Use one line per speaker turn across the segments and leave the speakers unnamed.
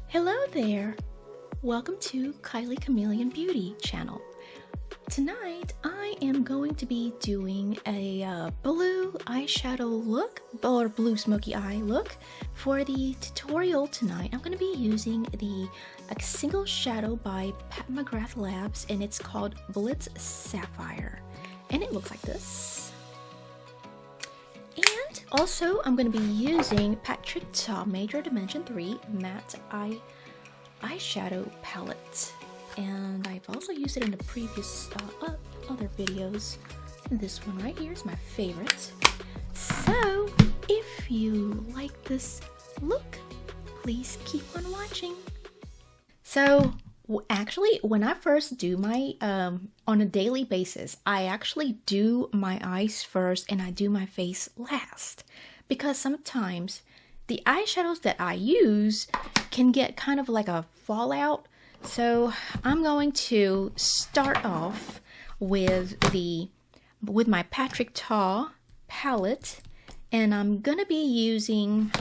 Hello there! Welcome to Kylie Chameleon Beauty channel. Tonight I am going to be doing a blue eyeshadow look, or blue smoky eye look. For the tutorial tonight, I'm going to be using the single shadow by McGrath Labs, and it's called Blitz Sapphire. And it looks like this. And also, I'm going to be using Patrick Ta Major Dimension 3 Matte Eyeshadow Palette. And I've also used it in the previous other videos. This one right here is my favorite. So, if you like this look, please keep on watching. So, actually, when I first do my, on a daily basis, I actually do my eyes first and I do my face last. Because sometimes the eyeshadows that I use can get kind of like a fallout. So I'm going to start off with my Patrick Ta palette, and I'm gonna be using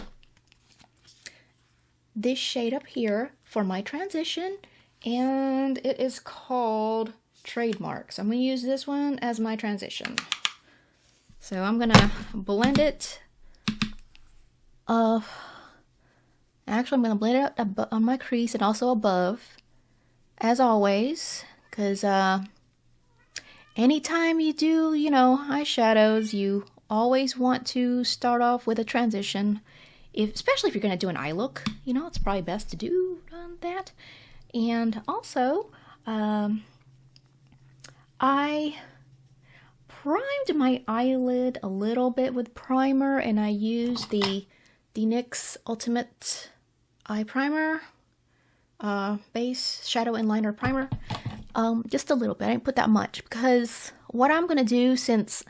this shade up here for my transition, and it is called Trademarks. I'm gonna use this one as my transition. So I'm gonna blend it. Actually, I'm gonna blend it up on my crease and also above, as always, because anytime you do, eyeshadows, you always want to start off with a transition. Especially if you're gonna do an eye look, it's probably best to do that. And also, I primed my eyelid a little bit with primer, and I used the NYX Ultimate Eye Primer, base shadow and liner primer, just a little bit. I didn't put that much because what I'm gonna do, since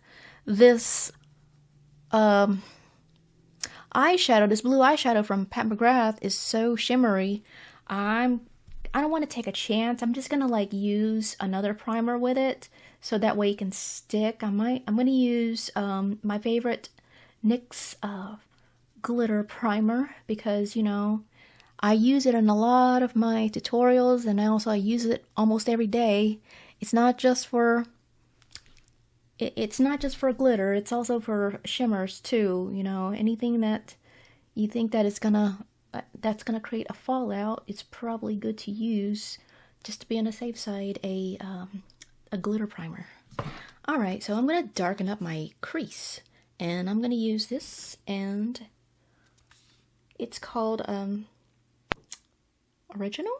this eyeshadow, this blue eyeshadow from Pat McGrath is so shimmery, I don't want to take a chance. I'm just gonna use another primer with it so that way it can stick. I'm gonna use my favorite NYX Glitter Primer because I use it in a lot of my tutorials, and I use it almost every day. It's not just for glitter, it's also for shimmers too. Anything that you think that is that's gonna create a fallout, it's probably good to use, just to be on the safe side, a glitter primer. Alright, so I'm gonna darken up my crease, and I'm gonna use this, and it's called Original?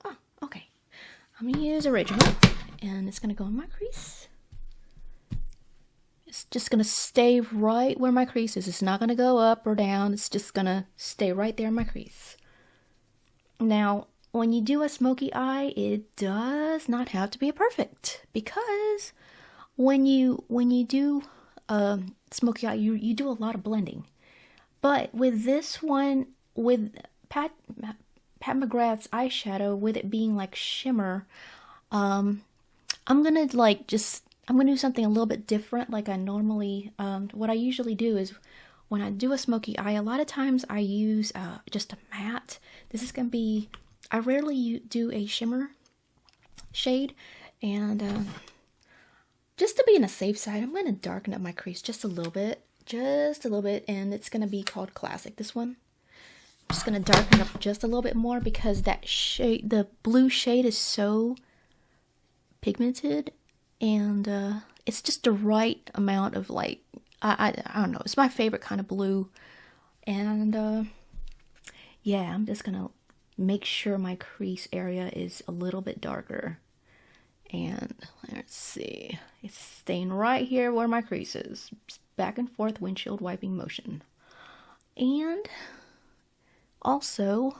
Oh, okay. I'm gonna use Original, and it's gonna go in my crease. It's just gonna stay right where my crease is. It's not gonna go up or down. It's just gonna stay right there in my crease. Now, when you do a smoky eye, it does not have to be perfect, because when you do smoky eye, you do a lot of blending. But with this one, with Pat McGrath's eyeshadow, with it being like shimmer, I'm gonna do something a little bit different. Like I normally, what I usually do is when I do a smoky eye, a lot of times I use just a matte. This is gonna be, I rarely do a shimmer shade, and just to be on the safe side, I'm gonna darken up my crease just a little bit, and it's gonna be called Classic. This one, I'm just gonna darken up just a little bit more because that shade, the blue shade, is so pigmented, and it's just the right amount of I don't know, it's my favorite kind of blue. And yeah, I'm just gonna make sure my crease area is a little bit darker, and let's see, it's staying right here where my crease is, back and forth windshield wiping motion. And also,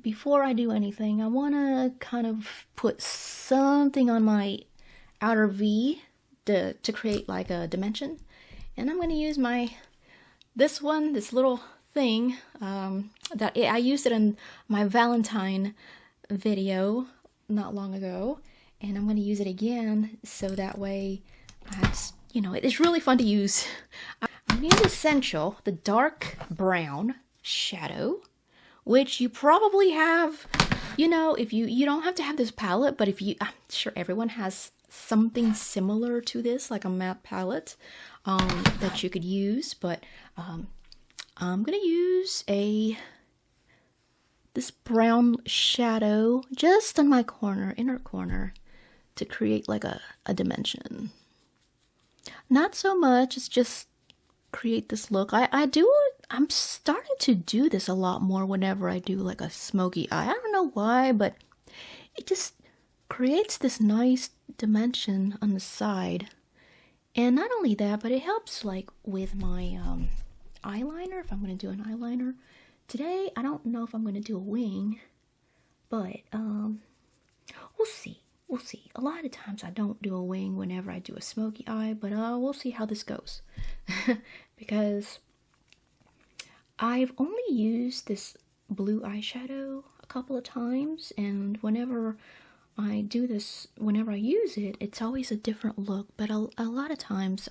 before I do anything, I want to kind of put something on my outer V to create like a dimension. And I'm going to use this little thing that I used it in my Valentine video not long ago, and I'm going to use it again so that way it's really fun to use. I'm going to use Essential, the dark brown shadow, which you probably have. You know, if you don't have to have this palette, but if you, I'm sure everyone has something similar to this, like a matte palette that you could use. But I'm gonna use this brown shadow just on my corner, inner corner, to create like a dimension. Not so much, it's just create this look. I'm starting to do this a lot more whenever I do like a smoky eye. I don't know why, but it just creates this nice dimension on the side. And not only that, but it helps like with my eyeliner, if I'm going to do an eyeliner. Today, I don't know if I'm going to do a wing, but we'll see. We'll see. A lot of times I don't do a wing whenever I do a smoky eye, but we'll see how this goes. Because I've only used this blue eyeshadow a couple of times, and whenever I do this, whenever I use it, it's always a different look. But a lot of times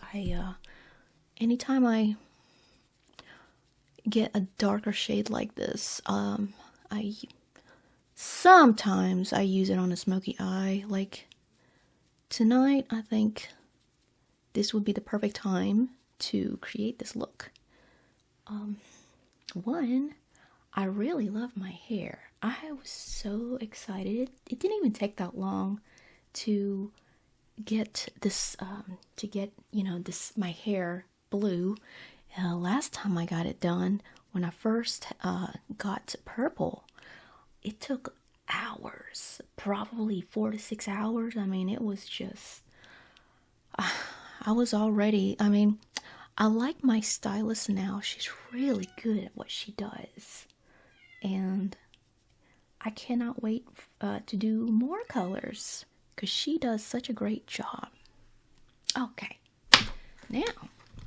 anytime I get a darker shade like this, sometimes I use it on a smoky eye. Like tonight, I think this would be the perfect time to create this look. One, I really love my hair. I was so excited. It didn't even take that long to get this, my hair blue. Last time I got it done, when I first got purple, it took hours, probably 4 to 6 hours. I mean, it was just, I was already, I like my stylist now. She's really good at what she does. And I cannot wait to do more colors because she does such a great job. Okay, now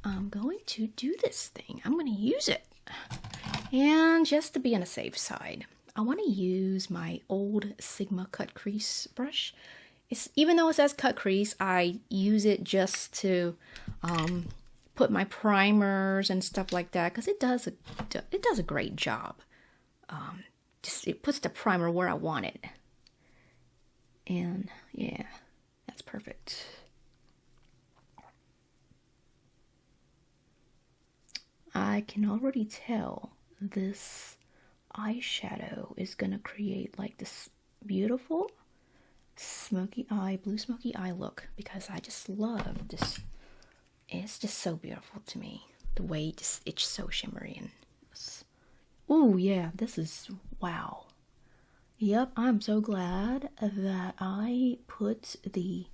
I'm going to do this thing. I'm going to use it. And just to be on a safe side, I want to use my old Sigma cut crease brush. Even though it says cut crease, I use it just to put my primers and stuff like that, because it does a great job. It puts the primer where I want it. And yeah, that's perfect. I can already tell this eyeshadow is gonna create like this beautiful smoky eye, blue smoky eye look, because I just love this. It's just so beautiful to me, the way it's so shimmery. And oh yeah, this is wow. Yep, I'm so glad that I put the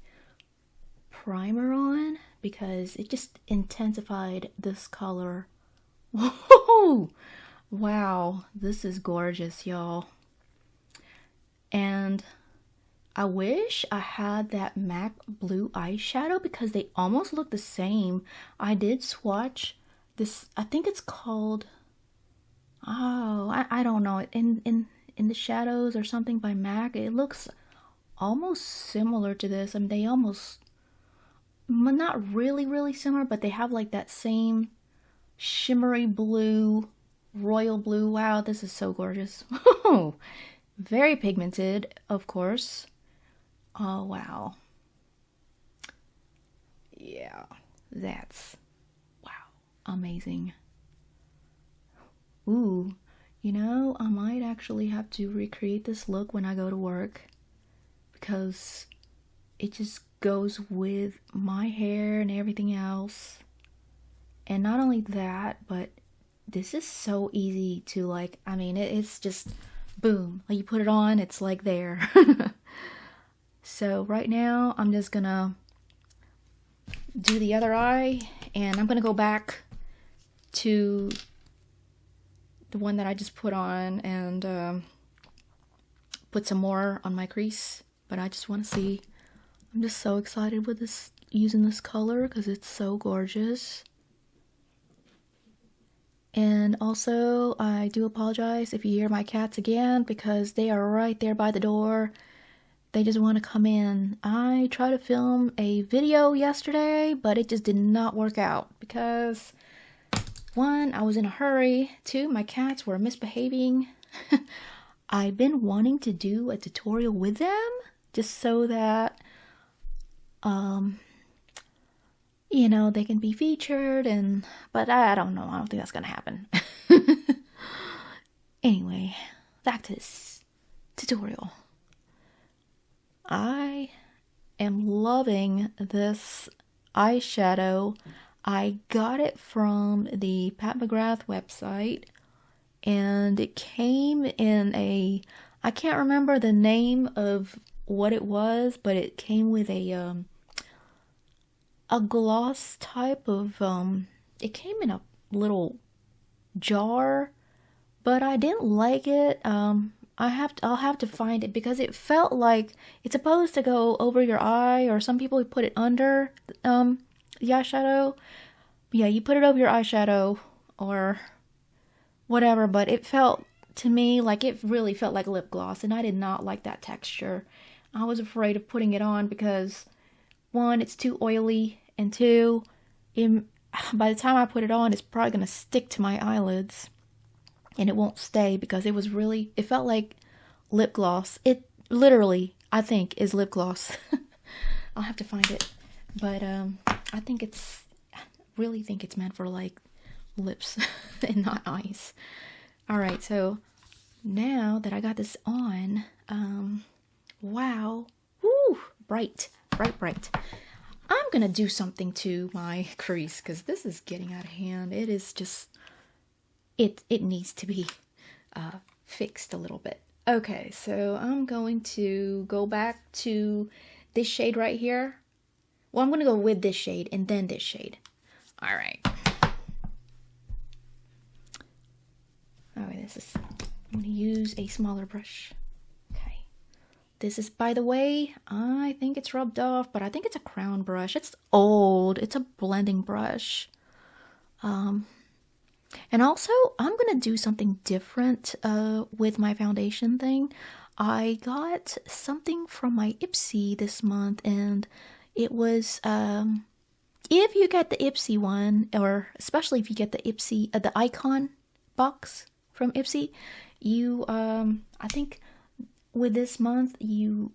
primer on, because it just intensified this color. Whoa! Wow, this is gorgeous, y'all. And I wish I had that MAC blue eyeshadow, because they almost look the same. I did swatch this, I think it's called, I don't know, in the Shadows or something by MAC. It looks almost similar to this. I mean, they almost, not really similar, but they have like that same shimmery blue, royal blue. Wow, this is so gorgeous. Very pigmented, of course. Oh, wow. Yeah, that's, wow, amazing. Ooh, you know, I might actually have to recreate this look when I go to work, because it just goes with my hair and everything else. And not only that, but this is so easy to like, I mean, it's just boom, like you put it on, it's like there. So right now I'm just gonna do the other eye, and I'm gonna go back to the one that I just put on and put some more on my crease. But I just want to see, I'm just so excited with this, using this color, because it's so gorgeous. And also, I do apologize if you hear my cats again, because they are right there by the door. They just want to come in. I tried to film a video yesterday, but it just did not work out, because one, I was in a hurry. Two, my cats were misbehaving. I've been wanting to do a tutorial with them just so that, you know, they can be featured, but I don't know. I don't think that's gonna happen. Anyway, back to this tutorial. I am loving this eyeshadow. I got it from the Pat McGrath website, and it came in I can't remember the name of what it was, but it came with a gloss type of, it came in a little jar, but I didn't like it. I'll have to find it because it felt like it's supposed to go over your eye, or some people put it under the eyeshadow. Yeah, you put it over your eyeshadow or whatever, but it felt to me like it really felt like lip gloss, and I did not like that texture. I was afraid of putting it on because, one, it's too oily, and two, by the time I put it on, it's probably going to stick to my eyelids. And it won't stay because it felt like lip gloss. It literally, I think, is lip gloss. I'll have to find it. But I really think it's meant for like lips and not eyes. Alright, so now that I got this on, wow. Woo! Bright. I'm gonna do something to my crease because this is getting out of hand. It is just... It needs to be fixed a little bit. Okay, so I'm going to go back to this shade right here. Well, I'm going to go with this shade and then this shade. All right. I'm going to use a smaller brush. Okay. This is, by the way, I think it's rubbed off, but I think it's a crown brush. It's old. It's a blending brush. And also, I'm going to do something different with my foundation thing. I got something from my Ipsy this month, and it was, if you get the Ipsy one, or especially if you get the Ipsy, the icon box from Ipsy, you, I think with this month, you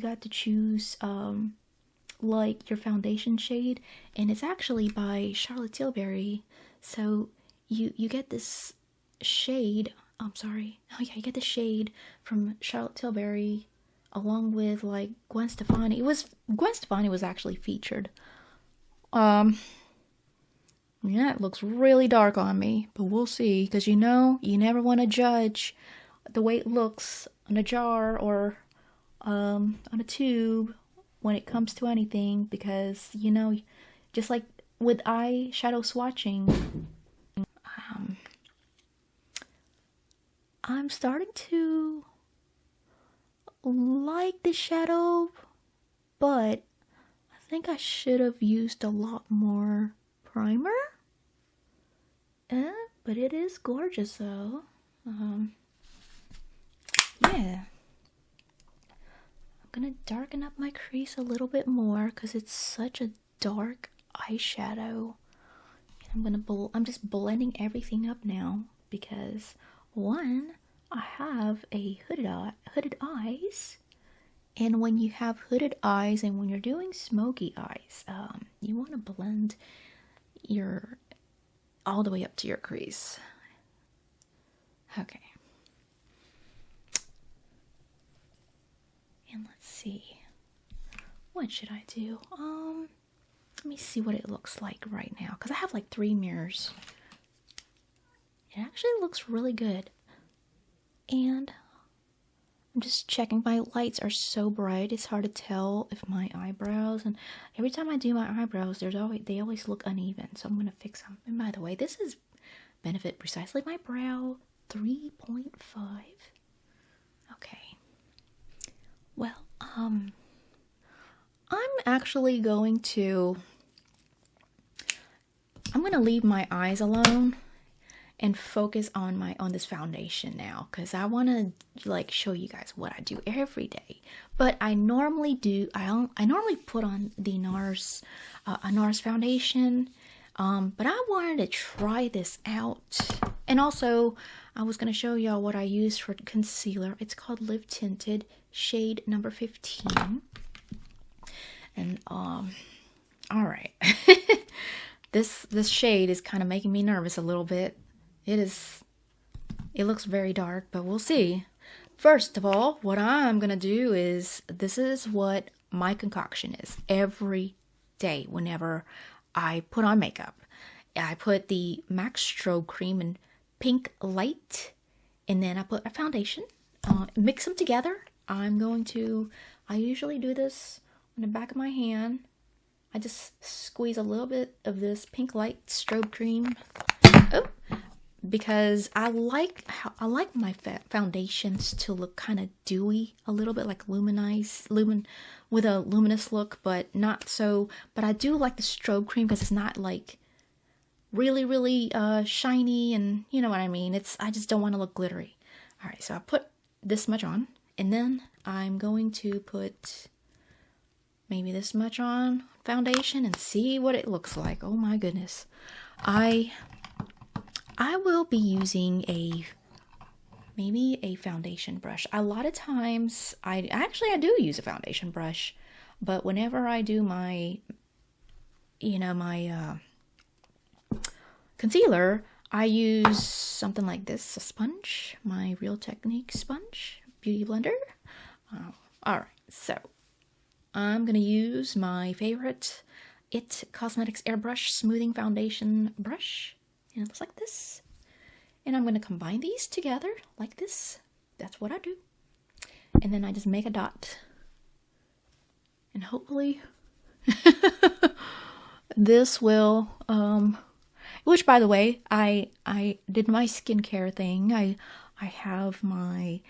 got to choose, like your foundation shade, and it's actually by Charlotte Tilbury. So you get this shade, you get the shade from Charlotte Tilbury along with like Gwen Stefani. Gwen Stefani was actually featured. Yeah, it looks really dark on me, but we'll see, because you know, you never want to judge the way it looks on a jar or on a tube when it comes to anything, because you know, just like with eyeshadow swatching, I'm starting to like the shadow, but I think I should have used a lot more primer. But it is gorgeous though. Yeah. I'm gonna darken up my crease a little bit more because it's such a dark eyeshadow. And I'm just blending everything up now because, one, I have a hooded eyes, and when you have hooded eyes and when you're doing smoky eyes, you want to blend all the way up to your crease. Okay. And let's see. What should I do? Let me see what it looks like right now, because I have like 3 mirrors. It actually looks really good. And I'm just checking. My lights are so bright, it's hard to tell if my eyebrows, and every time I do my eyebrows, they always look uneven, so I'm going to fix them. And by the way, this is Benefit Precisely My Brow 3.5. Okay. Well, I'm actually going to leave my eyes alone and focus on this foundation now, because I want to like show you guys what I do every day. But I normally put on the NARS foundation. But I wanted to try this out. And also, I was going to show y'all what I use for concealer. It's called Live Tinted, shade number 15. And, alright. This shade is kind of making me nervous a little bit. It looks very dark, but we'll see. First of all, what I'm going to do is, this is what my concoction is every day whenever I put on makeup. I put the MAC Strobe cream in pink light, and then I put a foundation, mix them together. I usually do this on the back of my hand. I just squeeze a little bit of this pink light strobe cream, because I like my foundations to look kind of dewy, a little bit like with a luminous look, but not so. But I do like the strobe cream because it's not like really, really shiny, and you know what I mean. I just don't want to look glittery. All right, so I put this much on, and then I'm going to put maybe this much on foundation and see what it looks like. Oh my goodness. I will be using maybe a foundation brush. A lot of times I do use a foundation brush, but whenever I do my concealer, I use something like this, a sponge, my Real Technique sponge, beauty blender. Alright, so I'm going to use my favorite IT Cosmetics Airbrush Smoothing Foundation brush. And it looks like this. And I'm going to combine these together like this. That's what I do. And then I just make a dot. And hopefully this will, which by the way, I did my skincare thing. I have my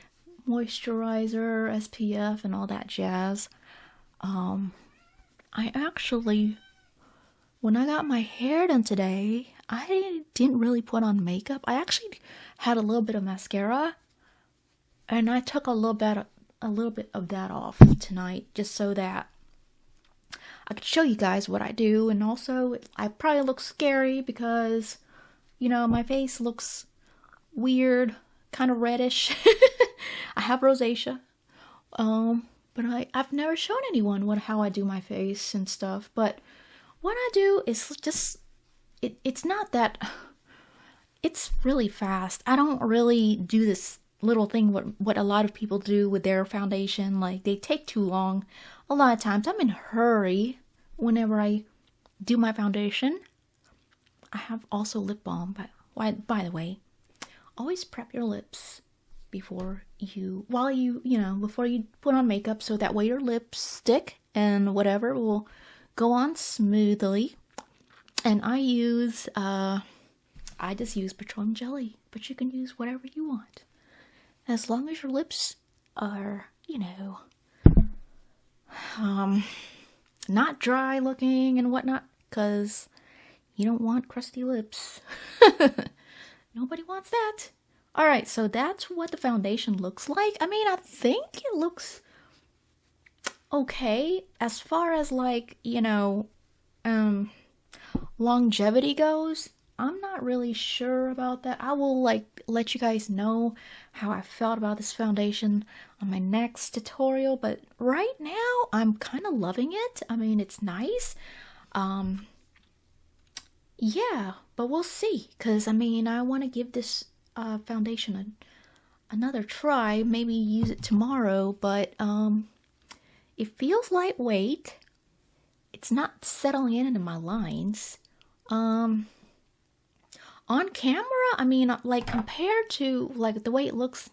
moisturizer, SPF, and all that jazz. I actually, when I got my hair done today, I didn't really put on makeup. I actually had a little bit of mascara, and I took a little bit of that off tonight, just so that I could show you guys what I do. And also, I probably look scary because, you know, my face looks weird, kind of reddish. I have rosacea. But I've never shown anyone how I do my face and stuff. But what I do is just, it's not that, it's really fast. I don't really do this little thing what a lot of people do with their foundation. Like, they take too long. A lot of times I'm in a hurry whenever I do my foundation. I have also lip balm, but by the way, always prep your lips before you put on makeup, so that way your lips stick and whatever will go on smoothly. And I just use petroleum jelly, but you can use whatever you want, as long as your lips are, not dry looking and whatnot, because you don't want crusty lips. Nobody wants that. Alright, so that's what the foundation looks like. I mean, I think it looks okay. As far as, like, longevity goes, I'm not really sure about that. I will, let you guys know how I felt about this foundation on my next tutorial. But right now, I'm kind of loving it. I mean, it's nice. Yeah, but we'll see. Because, I mean, I want to give this foundation another try, maybe use it tomorrow, but it feels lightweight. It's not settling into my lines. On camera, I mean, like, compared to like the way it looks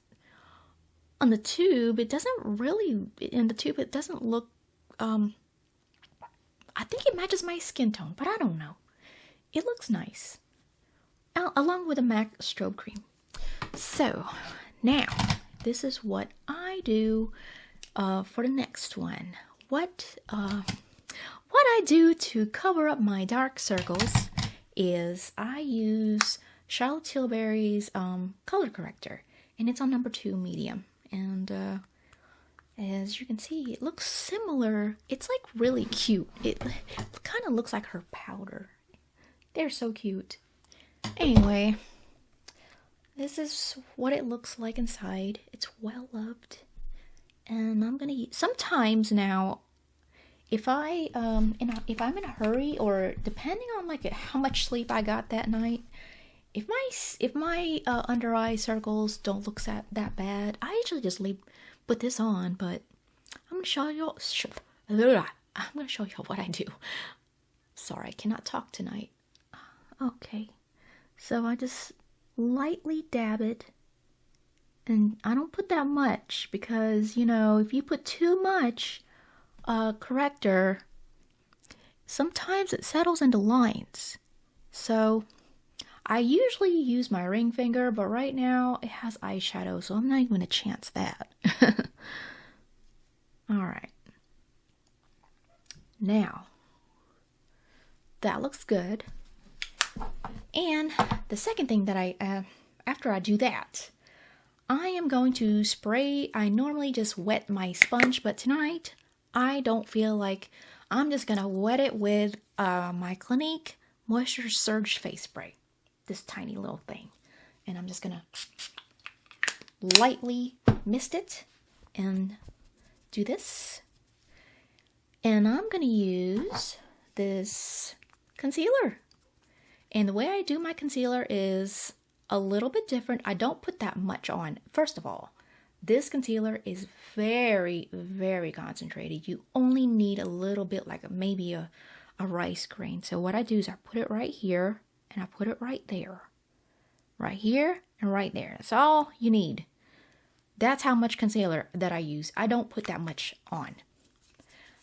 on the tube, it doesn't look, I think it matches my skin tone, but I don't know. It looks nice, along with a MAC strobe cream. So now this is what I do for the next one. What I do to cover up my dark circles is I use Charlotte Tilbury's color corrector, and it's on number 2 medium. And as you can see, it looks similar. It's like really cute. It kind of looks like her powder. They're so cute. Anyway, this is what it looks like inside. It's well loved. And I'm gonna use, sometimes now, if I'm in a hurry, or depending on like how much sleep I got that night, if my under eye circles don't look that bad, I usually just put this on. But I'm gonna show you. I'm gonna show you what I do. Sorry, I cannot talk tonight. Okay, so I just lightly dab it, and I don't put that much because, you know, if you put too much corrector, sometimes it settles into lines. So I usually use my ring finger, but right now it has eyeshadow, so I'm not even going to chance that. Alright. Now, that looks good. And the second thing that after I do that, I am going to spray. I normally just wet my sponge, but tonight I don't feel like. I'm just going to wet it with my Clinique Moisture Surge Face Spray. This tiny little thing. And I'm just going to lightly mist it and do this. And I'm going to use this concealer. And the way I do my concealer is a little bit different. I don't put that much on. First of all, this concealer is very, very concentrated. You only need a little bit, like maybe a rice grain. So what I do is I put it right here, and I put it right there. Right here and right there. That's all you need. That's how much concealer that I use. I don't put that much on.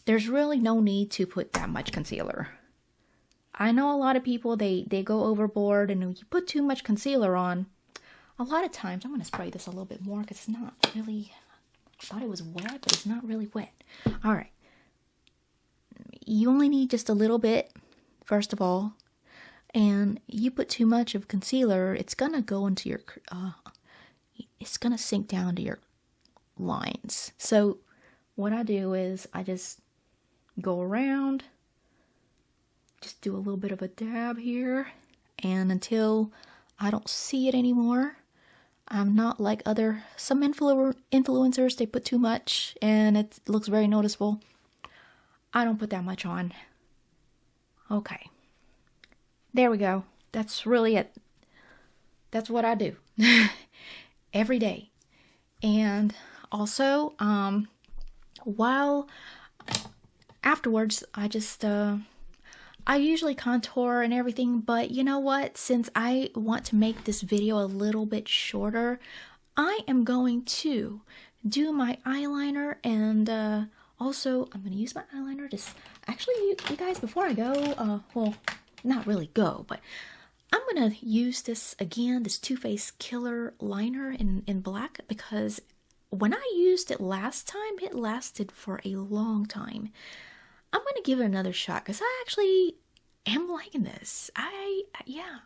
There's really no need to put that much concealer. I know a lot of people, they go overboard, and when you put too much concealer on, a lot of times, I'm going to spray this a little bit more because it's not really, I thought it was wet, but it's not really wet. All right. You only need just a little bit, first of all, and you put too much of concealer, it's going to go into your, it's going to sink down to your lines. So what I do is I just go around, just do a little bit of a dab here, and until I don't see it anymore. I'm not like some influencers, they put too much and it looks very noticeable. I don't put that much on. Okay. There we go. That's really it. That's what I do. Every day. And also, while afterwards, I just, I usually contour and everything, but you know what? Since I want to make this video a little bit shorter, I am going to do my eyeliner, and also I'm going to use my eyeliner to, actually, you guys, before I go, well, not really go, but I'm going to use this again, this Too Faced Killer liner in black, because when I used it last time, it lasted for a long time. I'm going to give it another shot because I actually am liking this. Yeah.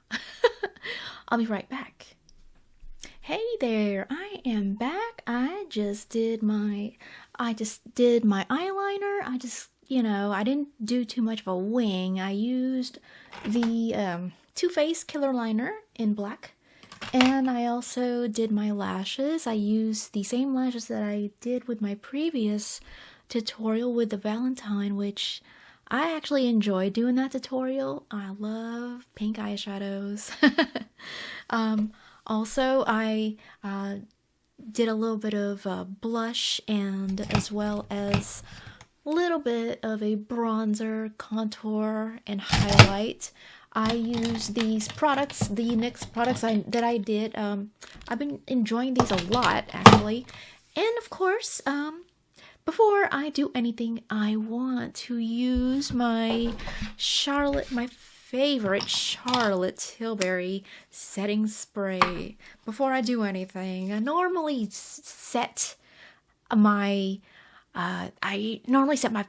I'll be right back. Hey there, I am back. I just did my eyeliner. I didn't do too much of a wing. I used the Too Faced Killer liner in black. And I also did my lashes. I used the same lashes that I did with my previous tutorial with the Valentine, which I actually enjoyed doing that tutorial. I love pink eyeshadows. Also, I did a little bit of blush, and as well as a little bit of a bronzer, contour, and highlight. I use these products, the NYX products that I did. I've been enjoying these a lot, actually. And of course, before I do anything, I want to use my favorite Charlotte Tilbury setting spray before I do anything. I normally set my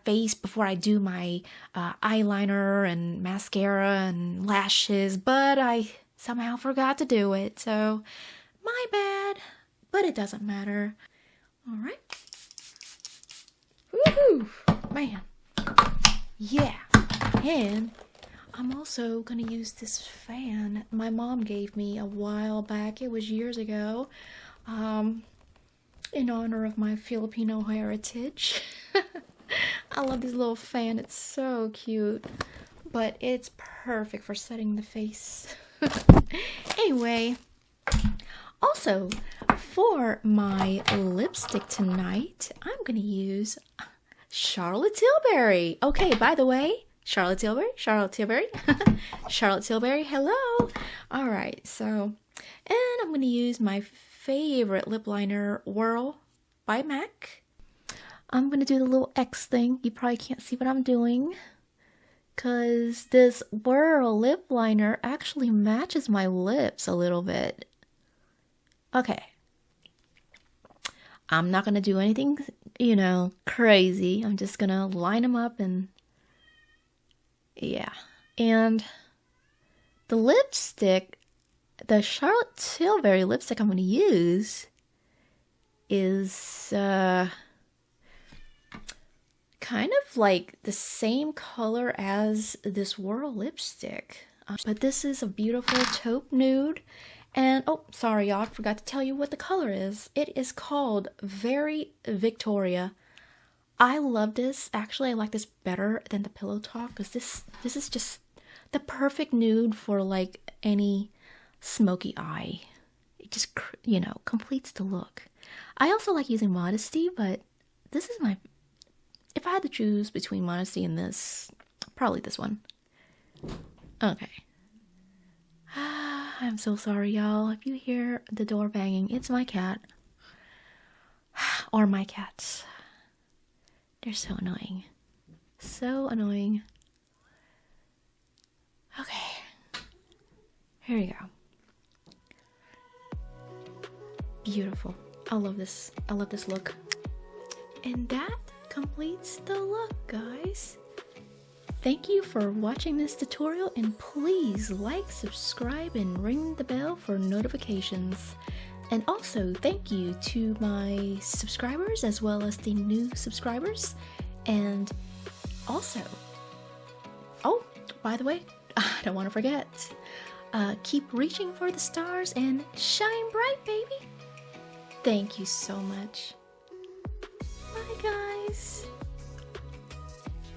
face before I do my eyeliner and mascara and lashes, but I somehow forgot to do it, so my bad, but it doesn't matter. All right. Woohoo! Man. Yeah. And I'm also gonna use this fan my mom gave me a while back. It was years ago, in honor of my Filipino heritage. I love this little fan. It's so cute, but it's perfect for setting the face. Anyway, also for my lipstick tonight, I'm gonna use Charlotte Tilbury. Okay, by the way, Charlotte Tilbury, Charlotte Tilbury, hello. All right, so, and I'm gonna use my favorite lip liner, Whirl by MAC. I'm gonna do the little X thing. You probably can't see what I'm doing, because this Whirl lip liner actually matches my lips a little bit. Okay. I'm not gonna do anything, you know, crazy. I'm just gonna line them up and yeah. And the lipstick, the Charlotte Tilbury lipstick I'm gonna use is kind of like the same color as this Whirl lipstick, but this is a beautiful taupe nude. And oh, sorry y'all, I forgot to tell you what the color is. It is called Very Victoria. I love this. Actually, I like this better than the Pillow Talk, because this is just the perfect nude for like any smoky eye. It just, you know, completes the look. I also like using Modesty, but this is my, if I had to choose between Modesty and this, probably this one. Okay. I'm so sorry, y'all. If you hear the door banging, it's my cat. Or my cats. They're so annoying. So annoying. Okay. Here we go. Beautiful. I love this. I love this look. And that completes the look, guys. Thank you for watching this tutorial, and please like, subscribe, and ring the bell for notifications. And also thank you to my subscribers as well as the new subscribers. And also, oh, by the way, I don't want to forget, keep reaching for the stars and shine bright, baby. Thank you so much. Bye, guys.